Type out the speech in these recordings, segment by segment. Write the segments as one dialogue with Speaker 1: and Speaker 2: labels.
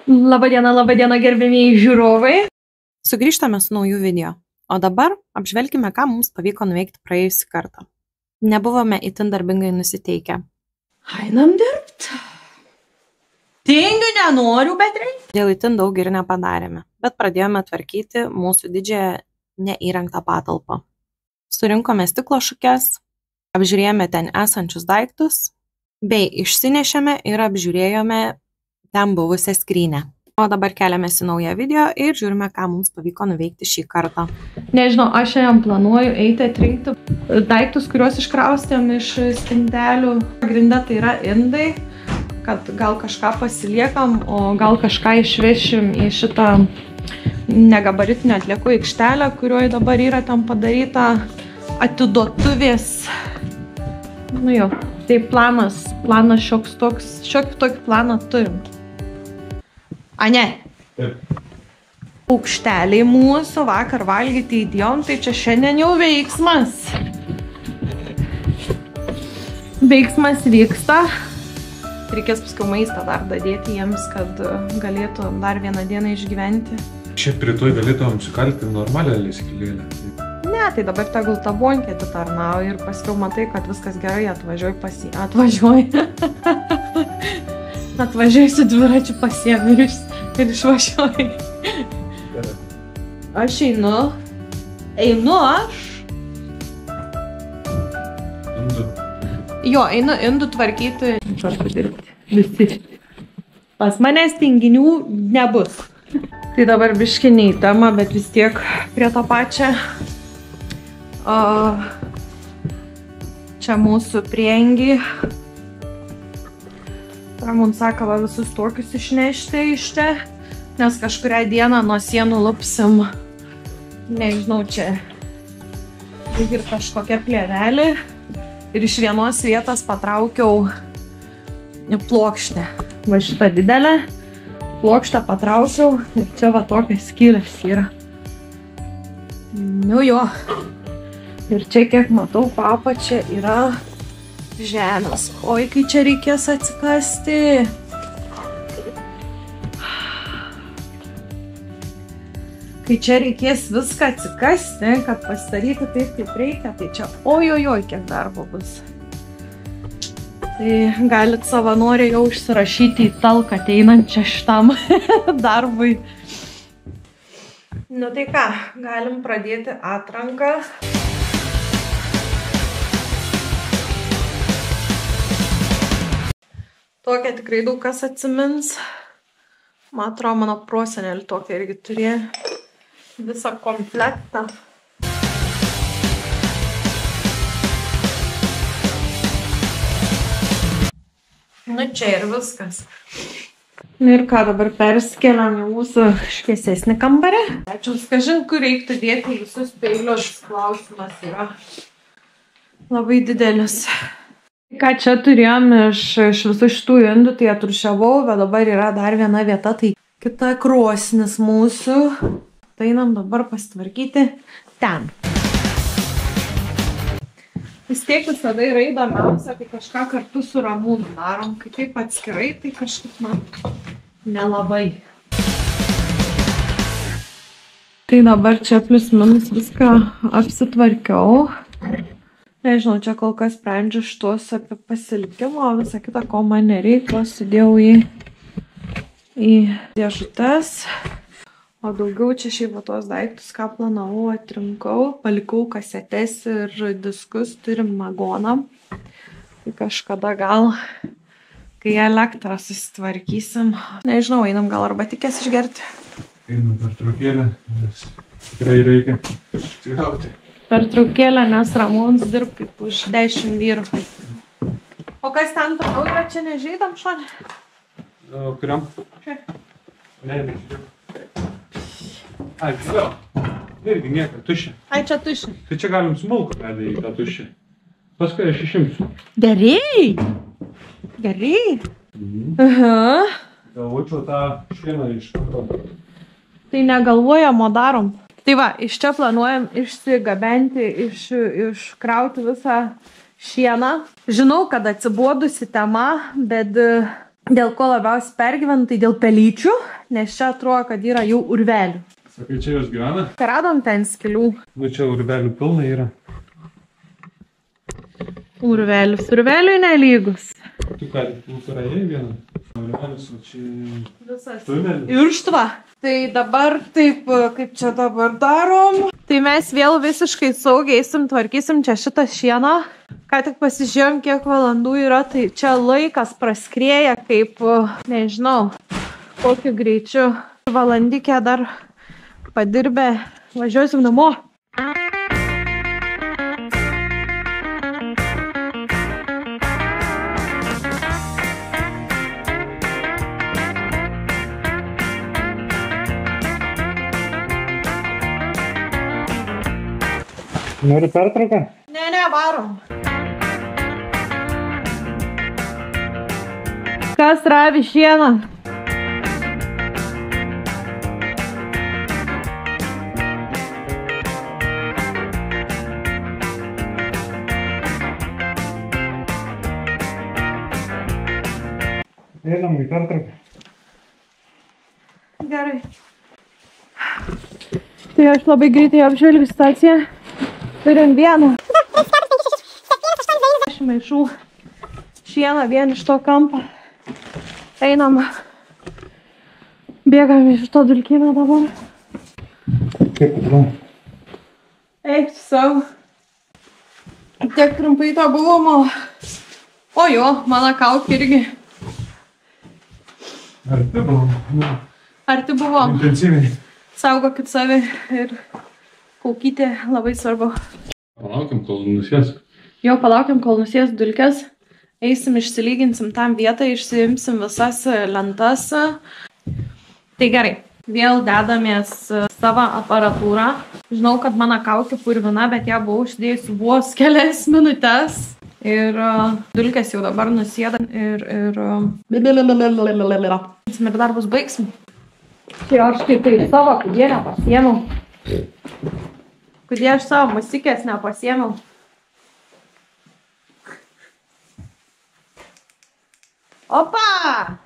Speaker 1: Labadiena, gerbėmieji žiūrovai.
Speaker 2: Sugrįžtame su nauju video, o dabar apžvelkime, ką mums pavyko nuveikti praėjusį kartą. Nebuvome itin darbingai nusiteikę.
Speaker 1: Einam dirbt. Tingiu, nenoriu, bet reikia.
Speaker 2: Dėl itin daug ir nepadarėme, bet pradėjome tvarkyti mūsų didžiąją neįrengtą patalpą. Surinkome stiklo šukes, apžiūrėjome ten esančius daiktus, bei išsinešėme ir apžiūrėjome ten buvusią skrynę. O dabar keliamės į naują video ir žiūrime, ką mums pavyko nuveikti šį kartą.
Speaker 1: Nežinau, aš šiandien planuoju eiti atrinkti daiktus, kuriuos iškraustėm iš spintelių. Pagrinde tai yra indai, kad gal kažką pasiliekam, o gal kažką išvešim į šitą negabaritinę atliekų aikštelę, kurioje dabar yra ten padaryta atiduotuvės. Nu jo, tai planas šioks toks, šiokį tokį planą turim. A ne?
Speaker 3: Taip.
Speaker 1: Paukšteliai mūsų vakar valgyti įdėjom, tai čia šiandien jau veiksmas. Veiksmas vyksta. Reikės paskui maistą dar dadėti jiems, kad galėtų dar vieną dieną išgyventi.
Speaker 3: Šiaip rytoj galėtumėm sukalti normalią leskilėlę.
Speaker 1: Ne, tai dabar tegul tą bonkį atitarnauja ir paskiau matai, kad viskas gerai, atvažiuoji su dviračiu pasiemi ir išvažiuoji. Aš einu aš. Jo, einu indų tvarkyti. Visi. Pas manęs tinginių nebus. Tai dabar biškį ne į temą, bet vis tiek prie to pačią. Čia mūsų priengi. Mums sakava visus tokius išnešti iš čia, nes kažkurią dieną nuo sienų lupsim, nežinau, čia ir kažkokia plėvelė. Ir iš vienos vietos patraukiau plokštę. Va šitą didelę plokštę patraukiau ir čia va tokias skylės yra. Nu jo. Ir čia, kiek matau, apačia yra žemės. Oi, kai čia reikės atsikasti. Kai čia reikės viską atsikasti, kad pasidaryti taip, kaip reikia, tai čia ojojoj, kiek darbo bus. Tai galit savanoriai jau užsirašyti į talką ateinančią šitam darbui. Nu tai ką, galim pradėti atranką. Tokią tikrai daug kas atsimins. Man atrodo, mano prosenelį tokią irgi turėjo visą komplektą. Nu čia ir viskas. Ir ką, dabar perskeliam į mūsų šviesesnį kambarį. Ačiū, kažin, kur reiktų dėti visus peilius. Klausimas yra labai didelis. Ką čia turėjom iš visų šitų indų, tai atrūšiavau, bet dabar yra dar viena vieta, tai kita krosnis mūsų. Tai einam dabar pasitvarkyti ten. Vis tiek visada yra įdomiausia, kai kažką kartu su Ramūnu darom, kai taip atskirai, tai kažkaip man nelabai. Tai dabar čia plius minus viską apsitvarkiau. Nežinau, čia kol kas sprendžiu šitos apie pasilikimą, o visą kitą, ko man nereikia, sudėjau į dėžutes. O daugiau čia šiaip tos daiktus, ką planavau, atrinkau, palikau kasetes ir diskus, turim magoną. Tai kažkada gal, kai elektrą susitvarkysim. Nežinau, einam gal arba tikės išgerti.
Speaker 3: Einam per trukėlę, nes tikrai reikia atsigauti.
Speaker 1: Per traukėlę, nes Ramūnas dirb kaip už 10 vyrų. O kas ten toliau yra, čia nežaidam šonė?
Speaker 3: O kuriam?
Speaker 1: Čia.
Speaker 3: Ne, nežaidam. Ai, vėl. Irgi nieko, tuščia.
Speaker 1: Ai, čia tuščia.
Speaker 3: Tai čia galim smulką medę į tą tuščią. Paskui aš išimsiu.
Speaker 1: Gerai. Gerai. Aha.
Speaker 3: Galvočiau tą šieną iš karto.
Speaker 1: Tai negalvojam, o darom. Tai va, iš čia planuojam išsigabenti, iškrauti visą šieną. Žinau, kad atsibodusi tema, bet Dėl ko labiausiai pergyvenu, tai dėl pelyčių, nes čia atrodo, kad yra jau urvelių.
Speaker 3: Sakai, čia jos gyvena?
Speaker 1: Radom ten skilių.
Speaker 3: Nu, čia urvelių pilna yra.
Speaker 1: Urvelius. Urveliui nelygus.
Speaker 3: Tu ką, turėjai vieną? Urvelius, o čia...
Speaker 1: Visas.
Speaker 3: Tunelis.
Speaker 1: Irštva. Tai dabar taip, kaip čia dabar darom. Tai mes vėl visiškai saugiai eisim, tvarkysim čia šitą šieną. Ką tik pasižiūrėjom, kiek valandų yra, tai čia laikas praskrėja kaip, nežinau, kokiu greičiu. Valandikę dar padirbę, važiuosim namo.
Speaker 3: Nori pertrauką?
Speaker 1: Ne, varom. Kas ravi šieną?
Speaker 3: Einam į pertrauką.
Speaker 1: Gerai. Tai aš labai greitai apžvelgiu situaciją. Turim vieną. Aš maišų šieną vien iš to kampo. Einam. Bėgam iš to dulkyno dabar.
Speaker 3: Kaip buvo?
Speaker 1: Eik tu savo. Tiek trumpai to buvomo. O jo, mano kaukė irgi.
Speaker 3: Arti buvom.
Speaker 1: Arti buvom.
Speaker 3: Intensyviai.
Speaker 1: Saugokit save ir kaukytė labai svarbu.
Speaker 3: Palaukiam, kol nusės.
Speaker 1: Jo, palaukiam, kol nusės dulkės. Eisim, išsilyginsim tam vietą, išsiimsim visas lentas. Tai gerai, vėl dedamės savo aparatūrą. Žinau, kad mano kaukė purvina, bet ją buvau uždėjusi vos kelias minutes. Ir dulkės jau dabar nusėda ir darbus baigsim. Tai aš tai savo kudienę pasiėmiau. Kodėl aš savo musikės nepasiėmiau? Opa!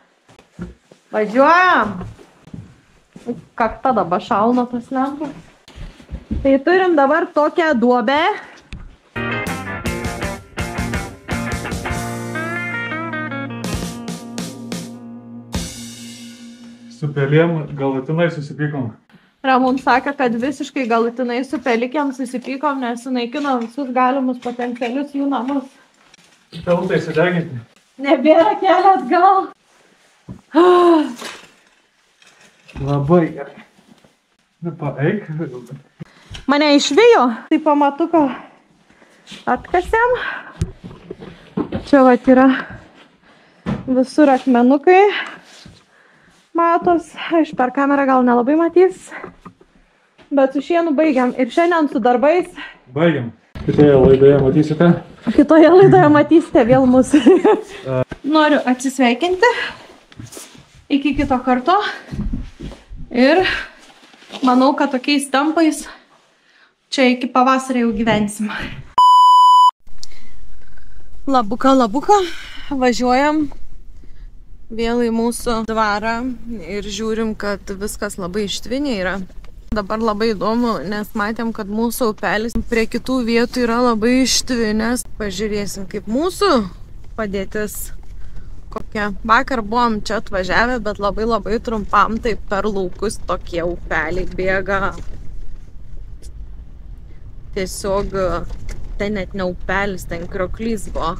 Speaker 1: Važiuojam! Kakta dabar šauna tas lempas. Tai turim dabar tokią duobę.
Speaker 3: Su pelėm galutinai susipykom.
Speaker 1: Ramūn sakė, kad visiškai galutinai su pelikėm susipykom, nes sunaikino visus galimus potencialius jų namus.
Speaker 3: Teltai sudeginti.
Speaker 1: Nebėra kelio atgal.
Speaker 3: Labai gerai. Nu, paeik.
Speaker 1: Mane išvijo. Tai pamatuką atkasėm. Čia vat yra visur akmenukai. Matos, aš per kamerą gal nelabai matys, bet su šienu baigiam. Ir šiandien su darbais.
Speaker 3: Baigiam. Kitoje laidoje matysite.
Speaker 1: Kitoje laidoje matysite vėl mūsų. Noriu atsisveikinti. Iki kito karto. Ir manau, kad tokiais tempais čia iki pavasario jau gyvensim. Labuka. Važiuojam vėl į mūsų dvarą ir žiūrim, kad viskas labai ištvinė yra. Dabar labai įdomu, nes matėm, kad mūsų upelis prie kitų vietų yra labai ištvinęs. Pažiūrėsim, kaip mūsų padėtis kokia. Vakar buvom čia atvažiavę, bet labai trumpam, taip per laukus tokie upeliai bėga. Tiesiog tai net ne upelis, ten krioklys buvo.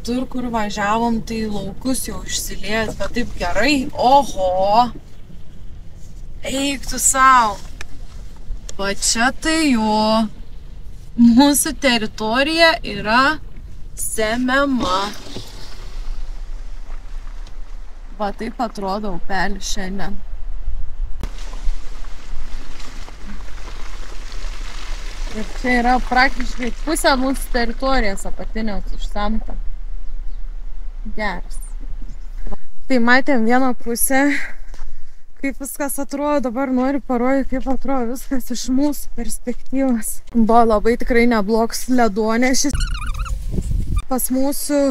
Speaker 1: Tur, kur važiavom, tai laukus jau išsiliejęs, bet taip gerai. Oho! Eik tu sau! Va čia tai jo. Mūsų teritorija yra semiama. Va taip atrodo upelis šiandien. Ir čia yra praktiškai pusė mūsų teritorijos apatinės išsemta. Geras. Tai matėm vieną pusę, kaip viskas atrodo. Dabar noriu parodyti, kaip atrodo viskas iš mūsų perspektyvos. Buvo labai tikrai neblogs ledonešis. Pas mūsų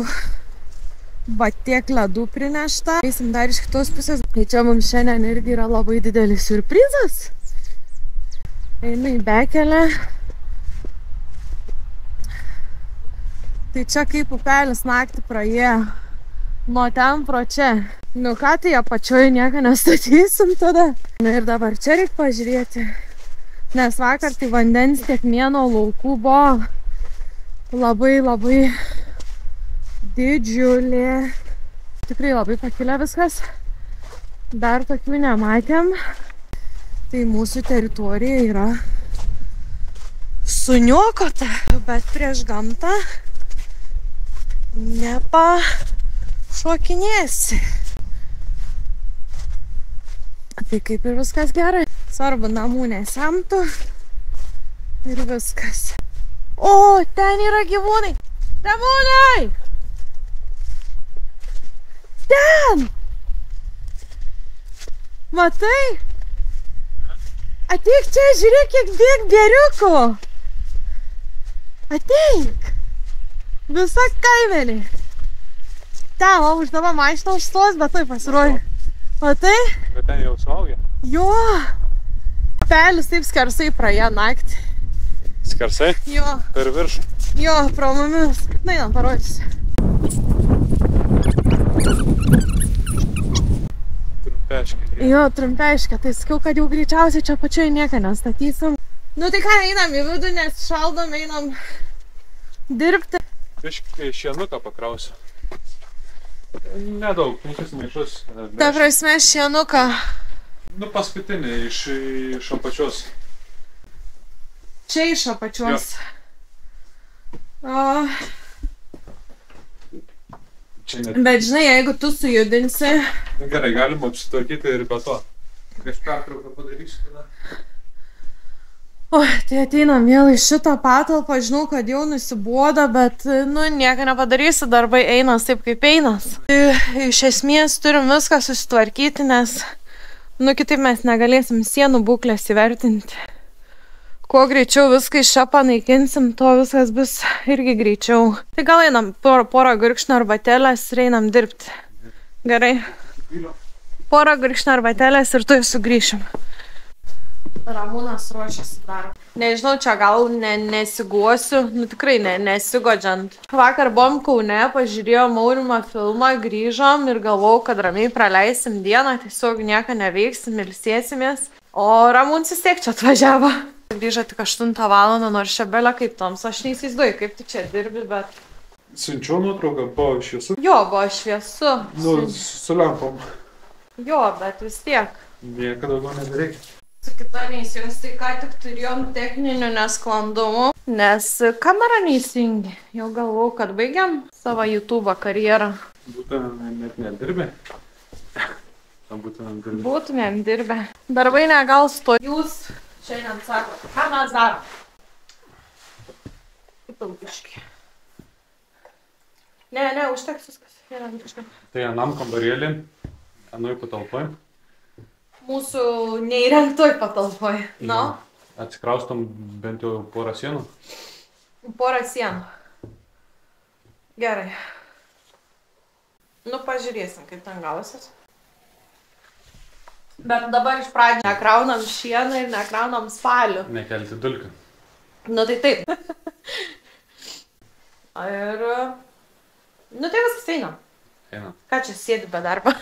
Speaker 1: Va tiek ledų prinešta. Eisim dar iš kitos pusės. Tai čia mums šiandien irgi yra labai didelis siurprizas. Einu į bekelę. Tai čia kaip upelis naktį praėjo. Nuo ten pro čia. Nu ką, tai apačioje nieko nestatysim tada. Nu ir dabar čia reikia pažiūrėti. Nes vakar tai vandens tiekmieno laukų buvo labai didžiulė. Tikrai labai pakilę viskas. Dar tokių nematėm. Tai mūsų teritorija yra suniokota. Bet prieš gamtą nepašokinėsi. Tai kaip ir viskas gerai. Svarbu, namų nesemtų. Ir viskas. O, ten yra gyvūnai. Ramūnai! Ten! Matai? Ateik čia, žiūrėk, kiek bėg bėriukų. Ateik. Visa kaimenė. Ten, o už tavo mašiną užstos, bet tai pasirodė. Matai?
Speaker 3: Bet ten jau suaugę?
Speaker 1: Jo. Pelis taip skersai praėjo naktį.
Speaker 3: Skersai?
Speaker 1: Jo.
Speaker 3: Per viršų?
Speaker 1: Jo, pro mumis. Na, einam, parodysiu.
Speaker 3: Trumpeškė.
Speaker 1: Jo, trumpeškė. Tai sakiau, kad jau greičiausiai čia pačioje nieką nestatysim. Nu tai ką, einam į vidų, nes šaldom, einam dirbti.
Speaker 3: Biškai šienuką pakrausiu. Nedaug, 5 maišus.
Speaker 1: Ta prasme, šienuką.
Speaker 3: Nu, paskutinį iš apačios.
Speaker 1: Čia iš apačios. O,
Speaker 3: Čia net.
Speaker 1: bet žinai, jeigu tu sujudinsi,
Speaker 3: Gerai, galima apsitvarkyti ir be to. Prieš pertrauką padarysiu tada.
Speaker 1: o, tai ateinam vėl į šitą patalpą, žinau, kad jau nusiboda, bet, nu, nieko nepadarysi, darbai einas taip kaip einas. Iš esmės turim viską susitvarkyti, nes, nu, kitaip mes negalėsim sienų būklės įvertinti. Kuo greičiau viską iš čia panaikinsim, to viskas bus irgi greičiau. Tai gal einam porą gurkšnų arbatėlės ir einam dirbti. Gerai. Porą gurkšnų arbatėlės ir tu sugrįšim. Ramūnas ruošiasi dar. Nežinau, čia gal nesiguosiu, nu tikrai nesigodžiant. Vakar buvom Kaune, pažiūrėjom Aurimo filmą, grįžom ir galvojau, kad ramiai praleisim dieną, tiesiog nieko neveiksim, ilsėsimės. O Ramūnas vis tiek čia atvažiavo. Grįžo tik 8 valandą, nors čia belė kaip toms, aš neįsivaizduoju, kaip tu čia dirbi, bet...
Speaker 3: Siunčiau nuotrauką, buvo šviesu.
Speaker 1: Jo, buvo šviesu.
Speaker 3: Nu, su lempom.
Speaker 1: Jo, bet vis tiek.
Speaker 3: Nieko daugiau nebereikia.
Speaker 1: Su kita neįsijungs, tai ką tik turėjom techninių nesklandumų, nes kamera neįsijungi. Jau galvau, kad baigiam savo YouTube karjerą.
Speaker 3: Būtumėm net nedirbę. Būtumėm dirbę.
Speaker 1: Būtumėm dirbę. Darbai negal sto. Jūs šiandien sakot, ką mes darom? Kaip ilgiškai. Ne, užteks viskas.
Speaker 3: Tai anam kambarėlį, anoj patalpoj.
Speaker 1: Mūsų neįrengtoj patalpoj. Nu?
Speaker 3: Atsikraustom bent jau porą sienų.
Speaker 1: Porą sienų. Gerai. Nu, pažiūrėsim, kaip ten gausis. Bet dabar iš pradžių nekraunam šieną ir nekraunam spalių.
Speaker 3: Nekelti dulkių.
Speaker 1: Nu, tai taip. Ir... Nu, tai viskas einam.
Speaker 3: Einam.
Speaker 1: Ką čia sėdi be darbo?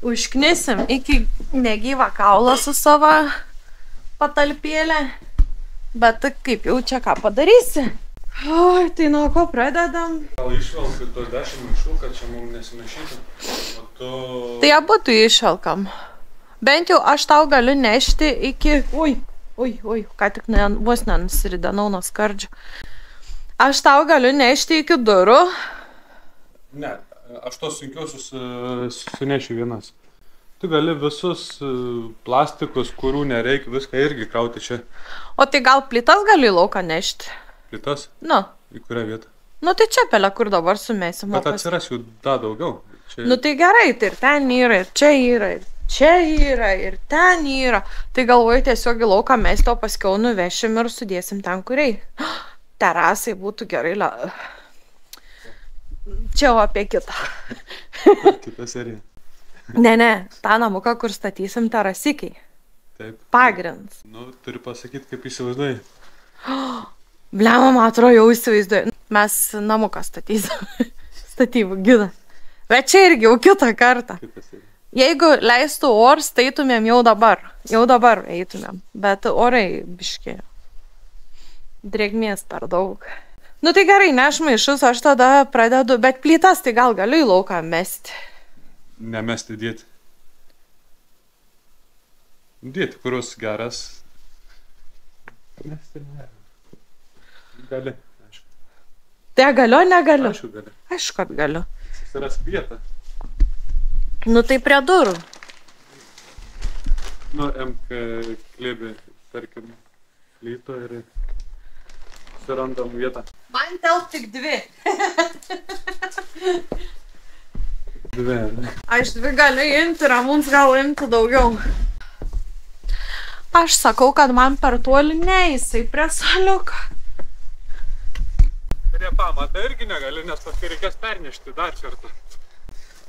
Speaker 1: Užknisim iki negyvą kaulą su savo patalpėlę. Bet kaip jau čia ką padarysi? Oi, tai nuo ko pradedam?
Speaker 3: Gal išvelkai tuos 10 maišų, kad čia mums nesimaišytų. O tu...
Speaker 1: Tai abu tu išvelkam. Bent jau aš tau galiu nešti iki... Oi, ką tik vos nenusiridenau nuo skardžių. Aš tau galiu nešti iki durų.
Speaker 3: Ne, aš tos sunkiausius sunešiu vienas. Tu gali visus plastikus, kurių nereikia, viską irgi krauti čia.
Speaker 1: O tai gal plytas gali į lauką nešti?
Speaker 3: Plytas?
Speaker 1: Nu.
Speaker 3: Į kurią vietą?
Speaker 1: Nu tai čia pelė, kur dabar sumesim.
Speaker 3: Bet atsiras jų dar daugiau. Čia...
Speaker 1: Nu tai gerai, tai ir ten yra, ir čia yra, ir čia yra, ir ten yra. Tai galvoju tiesiog į lauką mes to paskiau nuvešim ir sudėsim ten, kuriai. Terasai būtų gerai.
Speaker 2: Čia jau apie kitą.
Speaker 3: Kita serija.
Speaker 2: Ne, tą namuką, kur statysim terasikiai.
Speaker 3: Taip.
Speaker 2: Pagrinds.
Speaker 3: Nu, turi pasakyti, kaip įsivaizduoji.
Speaker 2: Blema, man atrodo, jau įsivaizduoju. Mes namuką statysim. Statybų gidą. Bet čia irgi jau kitą kartą.
Speaker 3: Kita serija.
Speaker 2: Jeigu leistų ors, tai eitumėm jau dabar. Jau dabar eitumėm. Bet orai biškė. Drėgmės per daug. Nu tai gerai, neš maišus, aš tada pradedu. Bet plytas tai gal galiu į lauką mesti.
Speaker 3: Nemesti dėti. Dėti, kurios geras. Mesti ne. Gali, aišku.
Speaker 2: Tai galiu, negaliu?
Speaker 3: Aišku, gali.
Speaker 2: Aišku, kad galiu.
Speaker 3: Susiras vietą.
Speaker 2: Nu tai prie durų.
Speaker 3: Nu, MK klėbė, tarkim, lyto ir surandam vietą.
Speaker 2: Man telp tik 2.
Speaker 3: Dvi, ne?
Speaker 2: Aš 2 galiu imti, Ramūns gal imti daugiau. Aš sakau, kad man per toli neįsai prie saliuką.
Speaker 3: Prie pamatą irgi negali, nes paskui reikės pernešti dar kartą.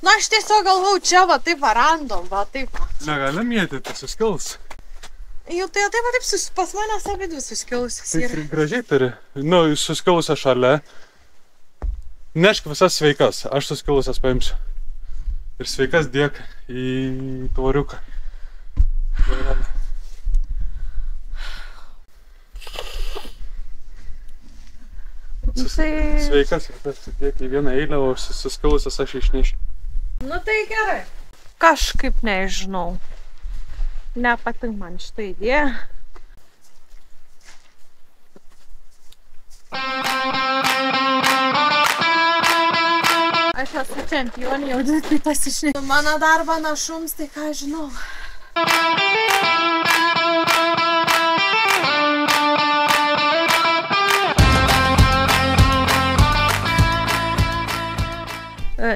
Speaker 2: Nu aš tiesiog galvau čia, va taip varandom, va taip.
Speaker 3: Negali mėtyti, suskils.
Speaker 2: Jau tai taip, va taip, pas manęs abidvi suskilusios
Speaker 3: Tai
Speaker 2: yra.
Speaker 3: gražiai turi. Nu, suskilusią šalia. Nešk visas sveikas, aš suskilusias paimsiu. Ir sveikas dėk į tvoriuką. Sveikas ir tas dėk į vieną eilę, o suskilusias aš išnešiu.
Speaker 2: Nu tai gerai. Kažkaip nežinau. Nepatink man šitą idėją. Aš esu čempionė, jau 2 plytas išnešiu. Mano darbą našums, tai ką žinau.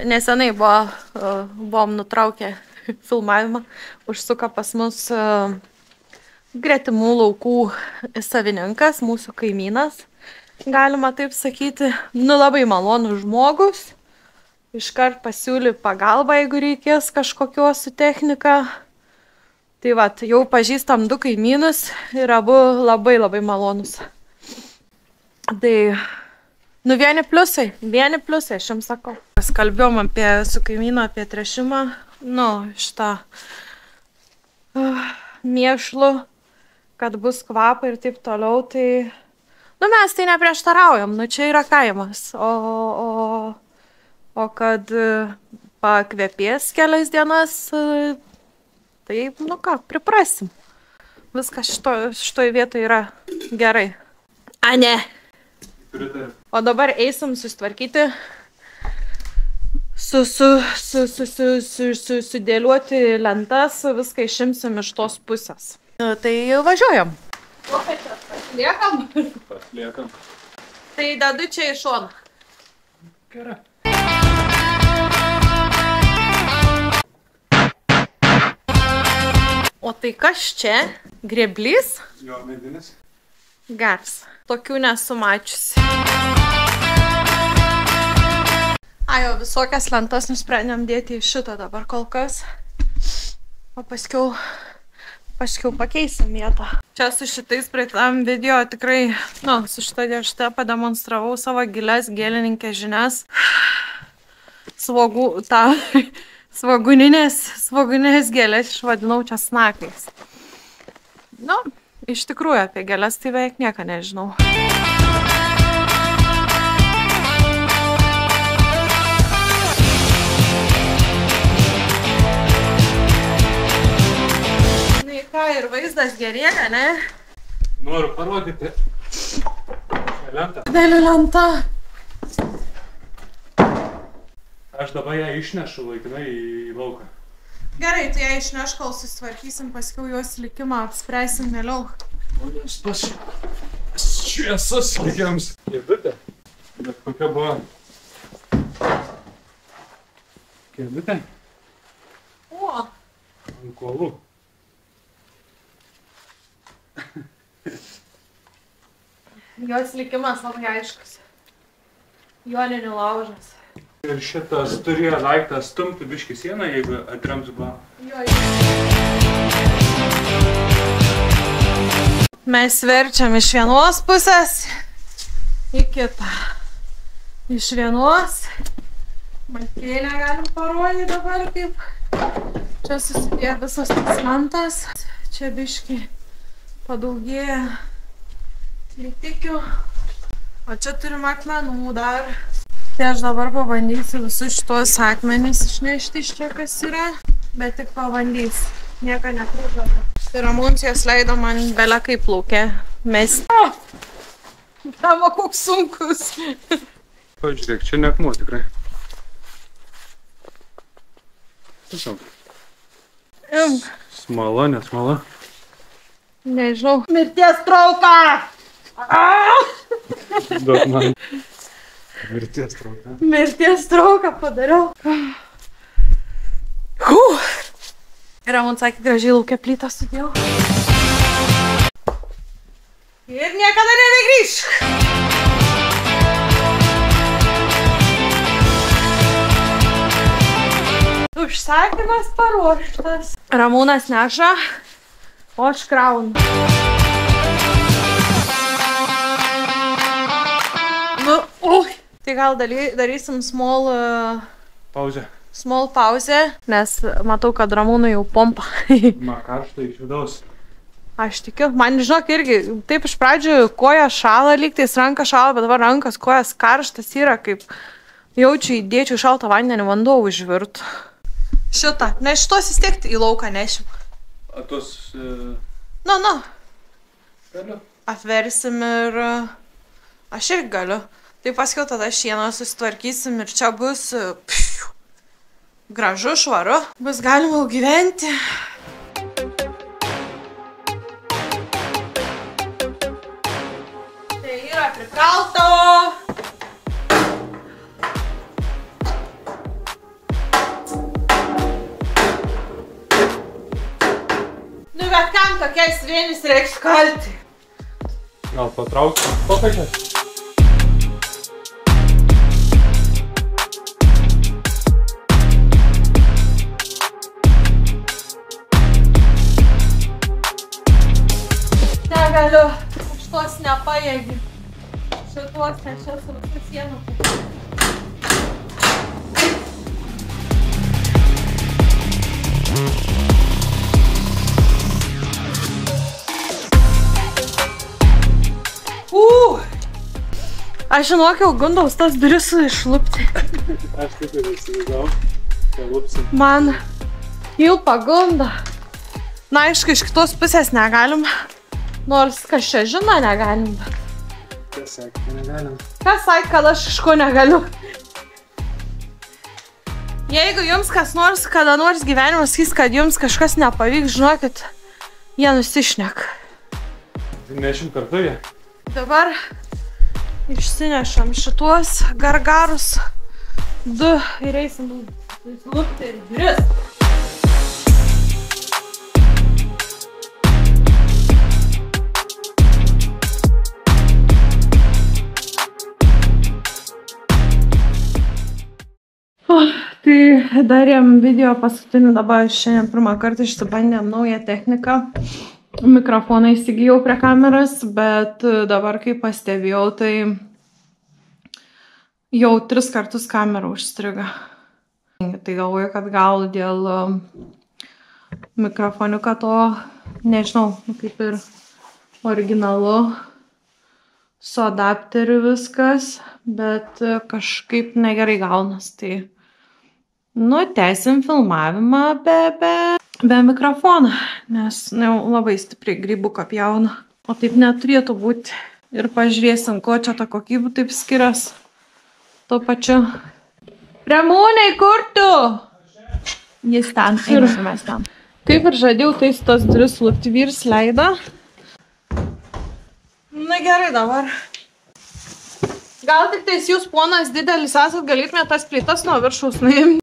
Speaker 2: Nesenai buvom nutraukę filmavimą, užsuko pas mus gretimų laukų savininkas, mūsų kaimynas, galima taip sakyti, nu labai malonus žmogus, iškart pasiūlė pagalbą, jeigu reikės kažkokios su technika. Tai vat, jau pažįstam 2 kaimynus ir abu labai malonus. Tai nu vieni pliusai, aš jums sakau. Kalbėjom su kaimynu apie tręšimą, nu, šitą mėšlų, kad bus kvapą ir taip toliau, tai, nu, mes tai neprieštaraujam, nu, čia yra kaimas, o kad pakvepės kelias dienas, tai, nu ką, priprasim. Viskas šitoj vietoje yra gerai. A, ne. O dabar eisim susitvarkyti, sudėliuoti lentas, viską išimsim iš tos pusės. Tai važiuojam. Pasliekam?
Speaker 3: Pasliekam.
Speaker 2: Tai dedu čia į šoną.
Speaker 3: Gerai.
Speaker 2: O tai kas čia? Grėblys?
Speaker 3: Jo, medinis.
Speaker 2: Geras. Tokių nesu mačiusi. Ajo, visokias lentas nusprendėm dėti į šitą dabar kol kas. O paskiau pakeisim vietą. Čia su šitais praeitam video tikrai, nu, su šitą dėžutę pademonstravau savo gilias gėlininkės žinias. Svoguninės gėlės išvadinau česnakais. Nu, iš tikrųjų apie gėlės tai beveik nieko nežinau. Ir vaizdas gerėja, ne?
Speaker 3: Noriu parodyti lentą.
Speaker 2: Dėlė lenta.
Speaker 3: Aš dabar ją išnešu laikinai į lauką.
Speaker 2: Gerai, tai ją išneš, kol susitvarkysim, paskiau jos likimą apspręsim vėliau.
Speaker 3: O jūs pas šviesus likiams. Kėdutė. Bet kokia buvo? Kėdutė?
Speaker 2: O.
Speaker 3: Ant kuolų.
Speaker 2: Jos likimas labai aiškus. Joninių laužas.
Speaker 3: Ir šitas turėjo daiktas stumti biškį sieną, jeigu atrems balą.
Speaker 1: Mes verčiam iš vienos pusės į kitą. Iš vienos. Malkėlę galim parodyti dabar kaip. Čia susidėjo visas tas mantas. Čia biškį padaugėja litikių. O čia turim akmenų dar. Tai aš dabar pabandysiu visus šitos akmenis išnešti iš čia, kas yra. Bet tik pabandysiu. Nieko neprižadu. Tai Ramuncijos leido man belę kaip plaukė mesti. Tavo koks sunkus.
Speaker 3: Pažiūrėk, čia ne akmuo tikrai. Tiesiog. Smala, nesmala.
Speaker 1: Nežinau. Mirties trauka!
Speaker 3: Duok man. Mirties trauka.
Speaker 1: Mirties trauką padariau. Ramon sakė, gražiai laukia plytą sudėjau. Ir niekada nebegrįžk. Užsakymas paruoštas. Ramūnas neša, o aš kraunu. Nu, tai gal darysim small pauzę, nes matau, kad Ramūnui jau pompa.
Speaker 3: Man karšta iš vidaus.
Speaker 1: Aš tikiu. Man, žinok, irgi taip iš pradžių koja šala, lygtais ranka šala, bet dabar rankas kojas karštas yra, kaip jaučiu įdėčiau šaltą vandenį, vanduo užvirtų. Šitą. Nes šitos vis tiek į lauką nešim.
Speaker 3: A tos...
Speaker 1: Nu.
Speaker 3: Galiu.
Speaker 1: Atversim ir... Aš irgi galiu. Tai paskiau tada šieną susitvarkysim ir čia bus... Gražu, švaru. Bus galima gyventi. Tai yra prikalto. Nu, bet kam tokiais vienis reiks kalti?
Speaker 3: Gal patraukti? Pakačias.
Speaker 1: Negaliu, aš tos nepajėgiu. Šitos, nes čia su visų sienų. Aš žinokiau, gundaus tas duris išlupti.
Speaker 3: Aš taip ir įsivaizdavau. Čia lupsim.
Speaker 1: Man kilpa gunda. Na, aišku, iš kitos pusės negalim. Nors kas čia žino, negalim.
Speaker 3: Kas sakė, negalim.
Speaker 1: Kas sakė, kad aš iš ko negaliu? Jeigu jums kas nors, kada nors gyvenimas sakys, kad jums kažkas nepavyks, žinokit, jie nusišnek.
Speaker 3: Nešim kartu jie.
Speaker 1: Dabar išsinešam šituos gargarus 2 ir eisim lupti ir duris. Tai darėm video paskutinį, dabar šiandien pirmą kartą išsibandėm naują techniką. Mikrofoną įsigijau prie kameras, bet dabar kai pastebėjau, tai jau 3 kartus kamera užstriga. Tai galvoju, kad gal dėl mikrofoniuką to, nežinau, kaip ir originalu, su adapteriu viskas, bet kažkaip negerai gaunas. Tai tęsim filmavimą be mikrofono, nes labai stipriai grybuką pjauna. O taip neturėtų būti. Ir pažiūrėsim, ko čia ta kokybė taip skirias. Tuo pačiu. Ramūnai, kur tu? Jis ten, einame mes ten. Kaip ir žadėjau, tai tos duris lupti vyrs leido. Na gerai dabar. Gal tik tais jūs, ponas didelis, esat, galėtumėte tas plytas nuo viršaus nuimti.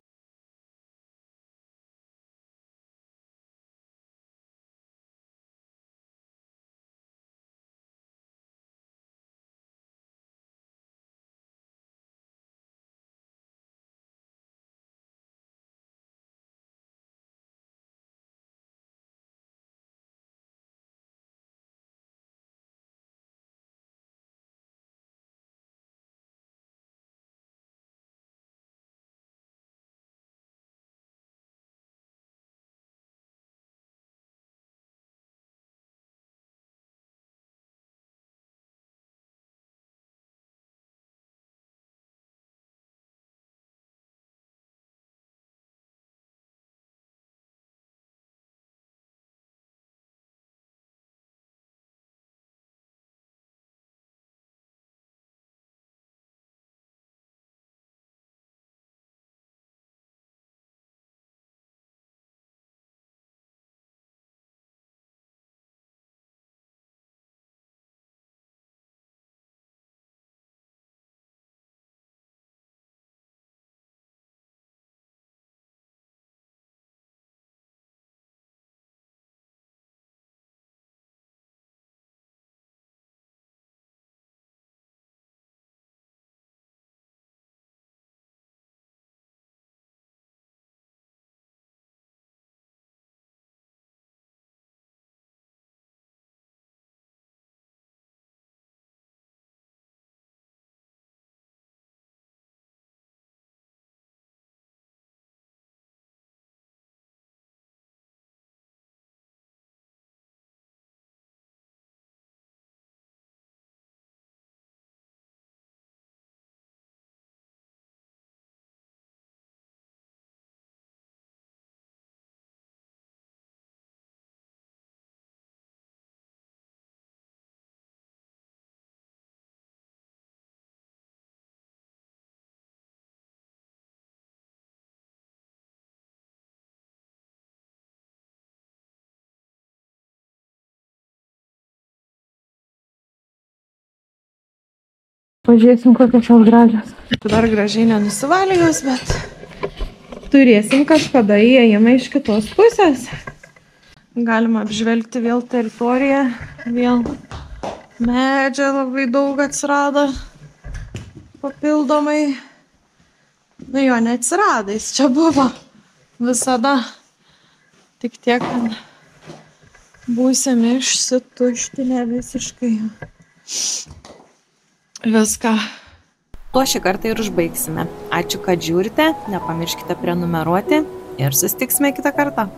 Speaker 1: Pažiūrėsim, kokios šios gražios. Dar gražiai nenusivalė jos, bet turėsim kažkada įėjimą iš kitos pusės. Galima apžvelgti vėl teritoriją, vėl medžio labai daug atsirado papildomai. Nu jo neatsirado, jis čia buvo visada. Tik tiek, kad būsim išsituštinę visiškai viską.
Speaker 2: Tuo šį kartą ir užbaigsime. Ačiū, kad žiūrite, nepamirškite prenumeruoti ir susitiksime kitą kartą.